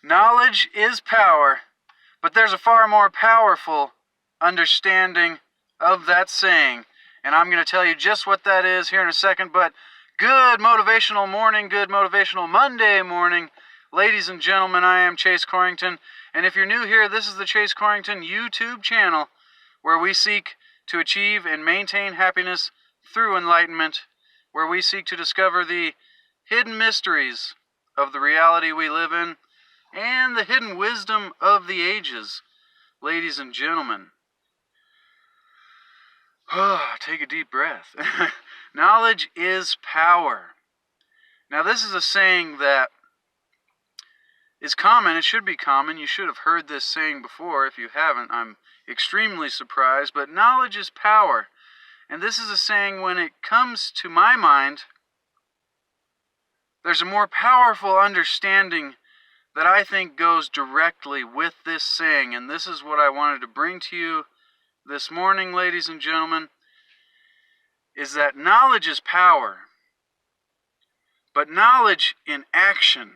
Knowledge is power, but there's a far more powerful understanding of that saying. And I'm going to tell you just what that is here in a second. But good motivational morning, good motivational Monday morning. Ladies and gentlemen, I am Chase Corrington. And if you're new here, this is the Chase Corrington YouTube channel, where we seek to achieve and maintain happiness through enlightenment, where we seek to discover the hidden mysteries of the reality we live in and the hidden wisdom of the ages. Ladies and gentlemen, take a deep breath. Knowledge is power. Now, this is a saying that is common. It should be common. You should have heard this saying before. If you haven't, I'm extremely surprised. But knowledge is power. And this is a saying, when it comes to my mind, there's a more powerful understanding that I think goes directly with this saying. And this is what I wanted to bring to you this morning, ladies and gentlemen, is that knowledge is power. But knowledge in action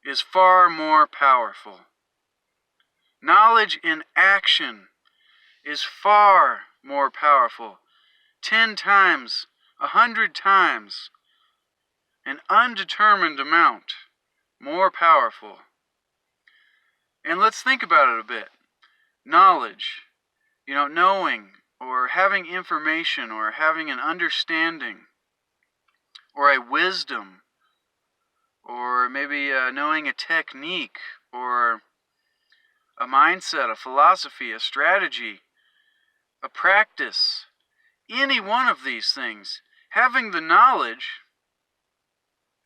is far more powerful. Knowledge in action is far more powerful. 10 times, 100 times, an undetermined amount more powerful. And let's think about it a bit. Knowledge, knowing or having information or having an understanding or a wisdom or maybe knowing a technique or a mindset, a philosophy, a strategy, a practice. Any one of these things, having the knowledge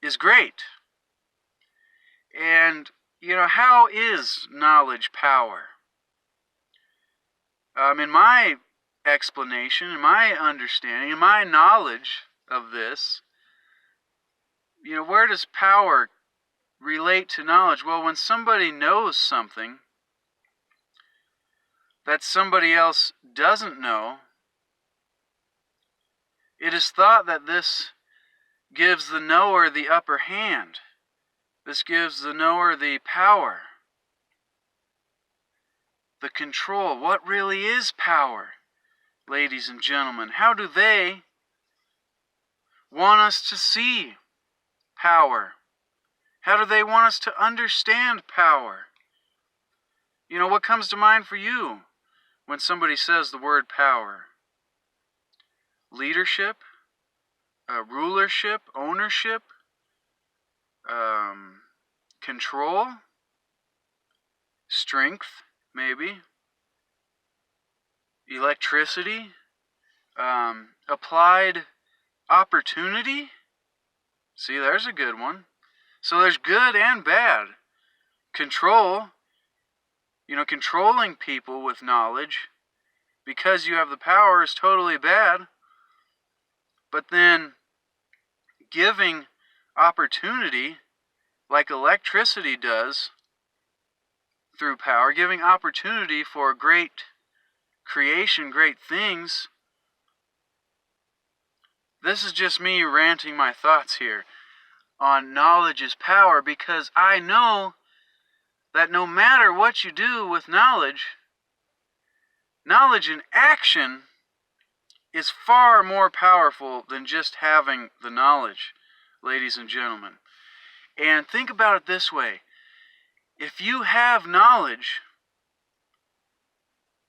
is great. And, how is knowledge power? In my explanation, in my understanding, in my knowledge of this, where does power relate to knowledge? Well, when somebody knows something that somebody else doesn't know, it is thought that this gives the knower the upper hand. This gives the knower the power, the control. What really is power, ladies and gentlemen? How do they want us to see power? How do they want us to understand power? What comes to mind for you when somebody says the word power? Leadership, rulership, ownership, control, strength, maybe, electricity, applied opportunity. See, there's a good one. So there's good and bad. Control, controlling people with knowledge because you have the power is totally bad. But then giving opportunity, like electricity does through power, giving opportunity for great creation, great things. This is just me ranting my thoughts here on knowledge is power, because I know that no matter what you do with knowledge, knowledge in action is far more powerful than just having the knowledge, ladies and gentlemen. And think about it this way. If you have knowledge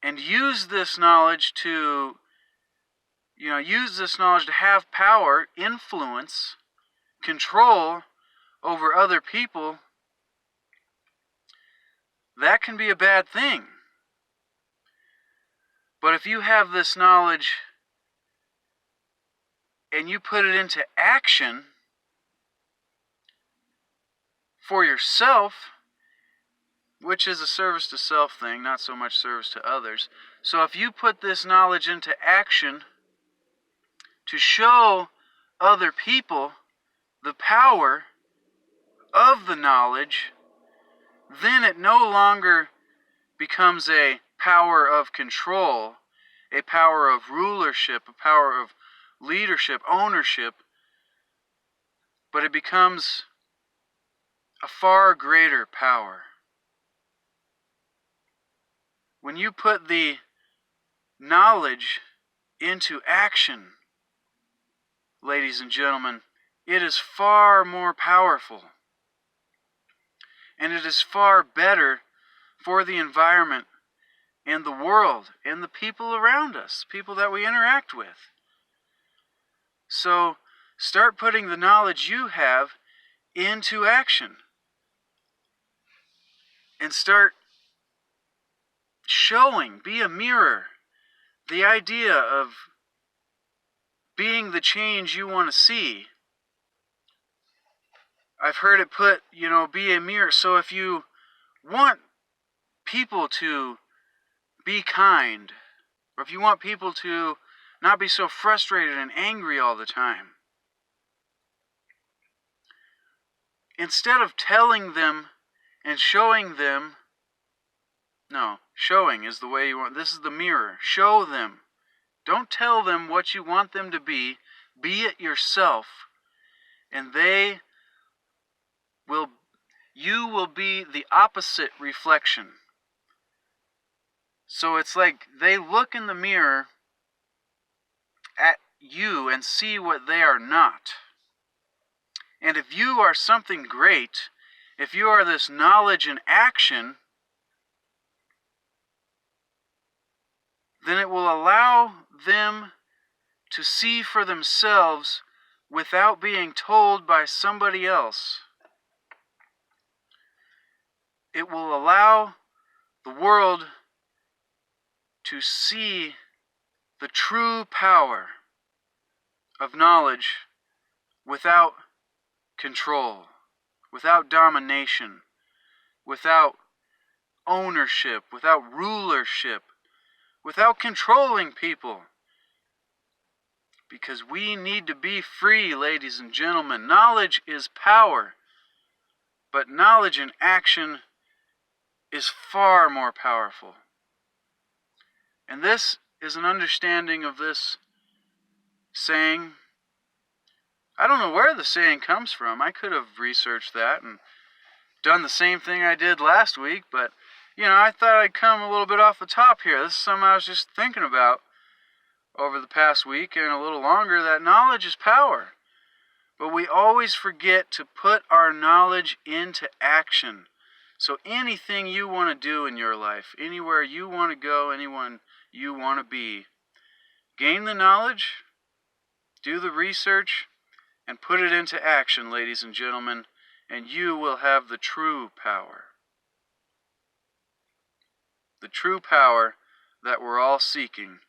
and use this knowledge to have power, influence, control over other people, that can be a bad thing. But if you have this knowledge and you put it into action for yourself, which is a service to self thing, not so much service to others. So if you put this knowledge into action to show other people the power of the knowledge, then it no longer becomes a power of control, a power of rulership, a power of leadership, ownership, but it becomes a far greater power. When you put the knowledge into action, ladies and gentlemen, it is far more powerful. And it is far better for the environment and the world and the people around us, people that we interact with. So start putting the knowledge you have into action. And start showing, be a mirror. The idea of being the change you want to see. I've heard it put, be a mirror. So if you want people to be kind, or if you want people to not be so frustrated and angry all the time, instead of telling them and showing them, no, showing is the way you want. This is the mirror. Show them. Don't tell them what you want them to be. Be it yourself. And you will be the opposite reflection. So it's like they look in the mirror at you and see what they are not. And if you are something great, if you are this knowledge in action, then it will allow them to see for themselves without being told by somebody else. It will allow the world to see the true power of knowledge without control, without domination, without ownership, without rulership, without controlling people. Because we need to be free, ladies and gentlemen. Knowledge is power, but knowledge in action is far more powerful. And this is an understanding of this saying. I don't know where the saying comes from. I could have researched that and done the same thing I did last week, but I thought I'd come a little bit off the top here. This is something I was just thinking about over the past week and a little longer, that knowledge is power. But we always forget to put our knowledge into action. So anything you want to do in your life, anywhere you want to go, anyone you want to be, gain the knowledge, do the research, and put it into action, ladies and gentlemen, and you will have the true power. The true power that we're all seeking.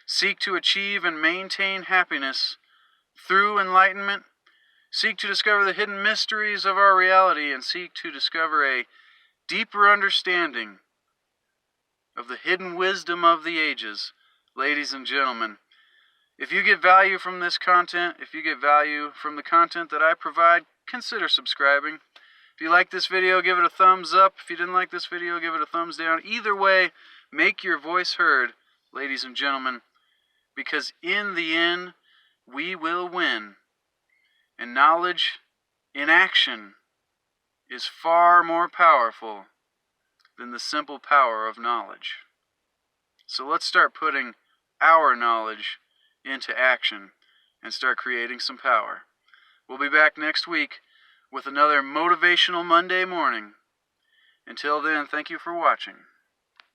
Seek to achieve and maintain happiness through enlightenment. Seek to discover the hidden mysteries of our reality, and seek to discover a deeper understanding of the hidden wisdom of the ages. Ladies and gentlemen, if you get value from this content, if you get value from the content that I provide, consider subscribing. If you like this video, give it a thumbs up. If you didn't like this video, give it a thumbs down. Either way, make your voice heard, ladies and gentlemen, because in the end, we will win. And knowledge in action is far more powerful than the simple power of knowledge. So let's start putting our knowledge into action and start creating some power. We'll be back next week with another Motivational Monday morning. Until then, thank you for watching.